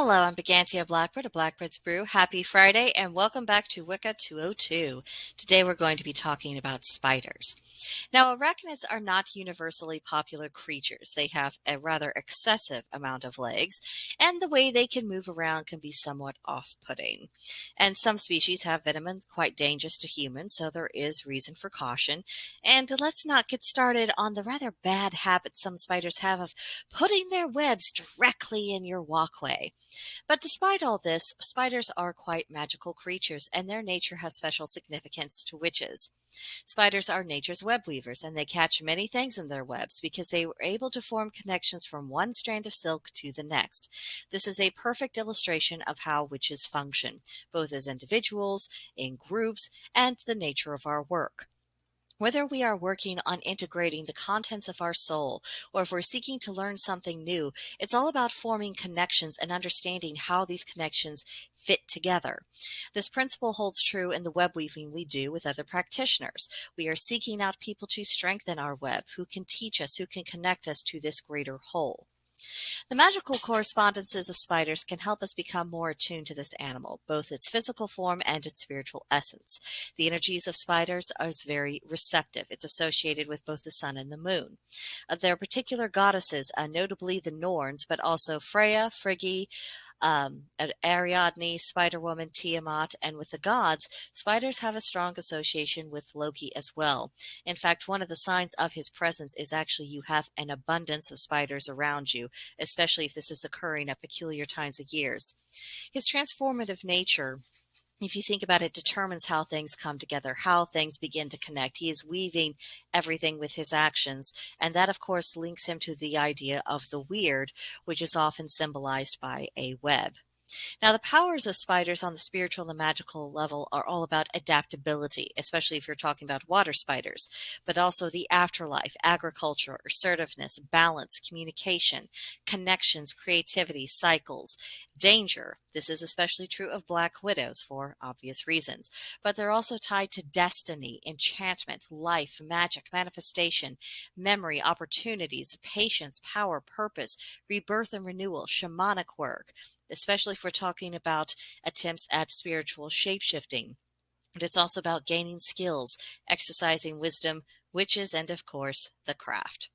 Hello, I'm Brigantia Blackbird of Blackbird's Brew. Happy Friday and welcome back to Wicca 202. Today we're going to be talking about spiders. Now, arachnids are not universally popular creatures. They have a rather excessive amount of legs, and the way they can move around can be somewhat off-putting. And some species have venom quite dangerous to humans, so there is reason for caution. And let's not get started on the rather bad habit some spiders have of putting their webs directly in your walkway. But despite all this, spiders are quite magical creatures, and their nature has special significance to witches. Spiders are nature's web weavers, and they catch many things in their webs because they were able to form connections from one strand of silk to the next. This is a perfect illustration of how witches function, both as individuals, in groups, and the nature of our work. Whether we are working on integrating the contents of our soul or if we're seeking to learn something new, it's all about forming connections and understanding how these connections fit together. This principle holds true in the web weaving we do with other practitioners. We are seeking out people to strengthen our web, who can teach us, who can connect us to this greater whole. The magical correspondences of spiders can help us become more attuned to this animal, both its physical form and its spiritual essence. The energies of spiders are very receptive. It's associated with both the sun and the moon. There are particular goddesses, notably the Norns, but also Freya, Friggi, Ariadne, Spider-Woman, Tiamat, and with the gods, spiders have a strong association with Loki as well. In fact, one of the signs of his presence is actually you have an abundance of spiders around you, especially if this is occurring at peculiar times of years. His transformative nature, if you think about it, determines how things come together, how things begin to connect. He is weaving everything with his actions, and that, of course, links him to the idea of the weird, which is often symbolized by a web. Now, the powers of spiders on the spiritual and the magical level are all about adaptability, especially if you're talking about water spiders, but also the afterlife, agriculture, assertiveness, balance, communication, connections, creativity, cycles, danger. This is especially true of black widows for obvious reasons, but they're also tied to destiny, enchantment, life, magic, manifestation, memory, opportunities, patience, power, purpose, rebirth and renewal, shamanic work, especially if we're talking about attempts at spiritual shapeshifting. But it's also about gaining skills, exercising wisdom, witches, and of course, the craft.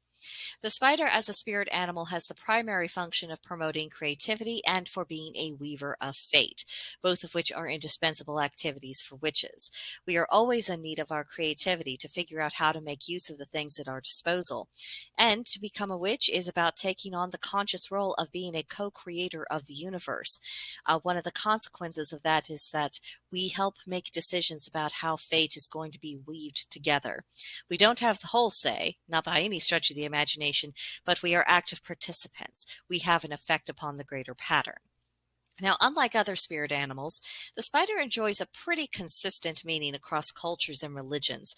The spider as a spirit animal has the primary function of promoting creativity and for being a weaver of fate, both of which are indispensable activities for witches. We are always in need of our creativity to figure out how to make use of the things at our disposal. And to become a witch is about taking on the conscious role of being a co-creator of the universe. One of the consequences of that is that we help make decisions about how fate is going to be weaved together. We don't have the whole say, not by any stretch of the imagination, but we are active participants. We have an effect upon the greater pattern. Now, unlike other spirit animals, the spider enjoys a pretty consistent meaning across cultures and religions,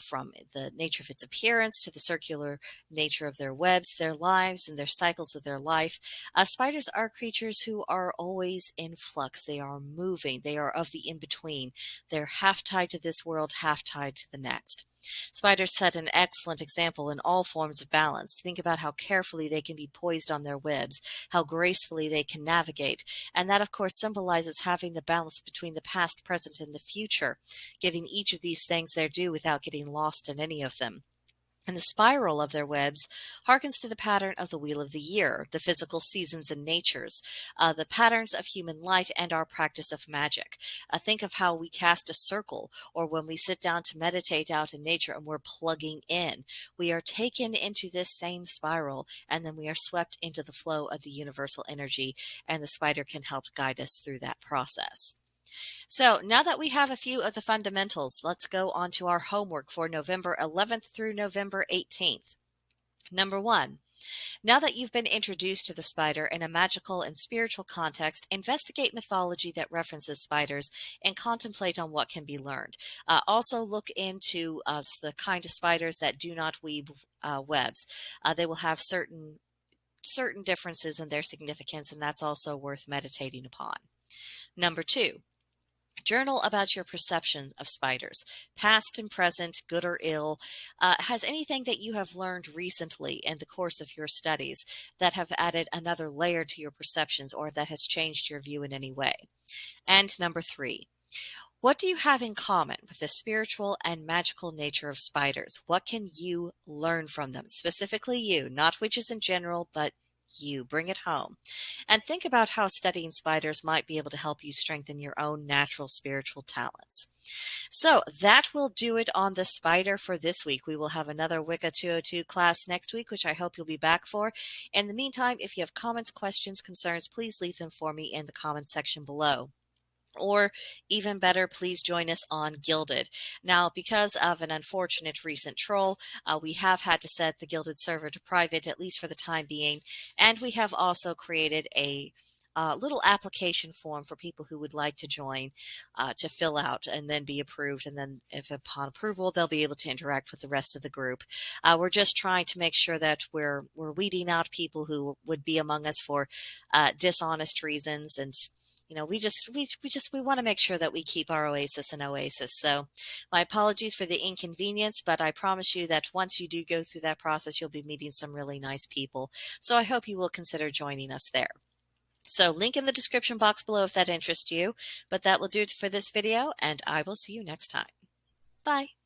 from the nature of its appearance to the circular nature of their webs, their lives, and their cycles of their life. Spiders are creatures who are always in flux. They are moving. They are of the in-between. They're half tied to this world, half tied to the next. Spiders set an excellent example in all forms of balance. Think about how carefully they can be poised on their webs, how gracefully they can navigate, and that, of course, symbolizes having the balance between the past, present, and the future, giving each of these things their due without getting lost in any of them. And the spiral of their webs harkens to the pattern of the wheel of the year, the physical seasons and natures, the patterns of human life, and our practice of magic. Think of how we cast a circle, or when we sit down to meditate out in nature and we're plugging in. We are taken into this same spiral, and then we are swept into the flow of the universal energy, and the spider can help guide us through that process. So now that we have a few of the fundamentals, let's go on to our homework for November 11th through November 18th. Number 1. Now that you've been introduced to the spider in a magical and spiritual context, investigate mythology that references spiders and contemplate on what can be learned. Also look into the kind of spiders that do not weave webs. They will have certain differences in their significance, and that's also worth meditating upon. Number 2. Journal about your perception of spiders, past and present, good or ill. Has anything that you have learned recently in the course of your studies that have added another layer to your perceptions or that has changed your view in any way? And number 3, what do you have in common with the spiritual and magical nature of spiders? What can you learn from them? Specifically you, not witches in general, but you. Bring it home. And think about how studying spiders might be able to help you strengthen your own natural spiritual talents. So that will do it on the spider for this week. We will have another Wicca 202 class next week, which I hope you'll be back for. In the meantime, if you have comments, questions, concerns, please leave them for me in the comment section below. Or even better, please join us on Gilded. Now, because of an unfortunate recent troll, we have had to set the Gilded server to private, at least for the time being. And we have also created a little application form for people who would like to join to fill out and then be approved. And then if upon approval, they'll be able to interact with the rest of the group. We're just trying to make sure that we're weeding out people who would be among us for dishonest reasons. And we want to make sure that we keep our oasis an oasis. So my apologies for the inconvenience, but I promise you that once you do go through that process, you'll be meeting some really nice people. So I hope you will consider joining us there. So link in the description box below if that interests you. But that will do it for this video, and I will see you next time. Bye.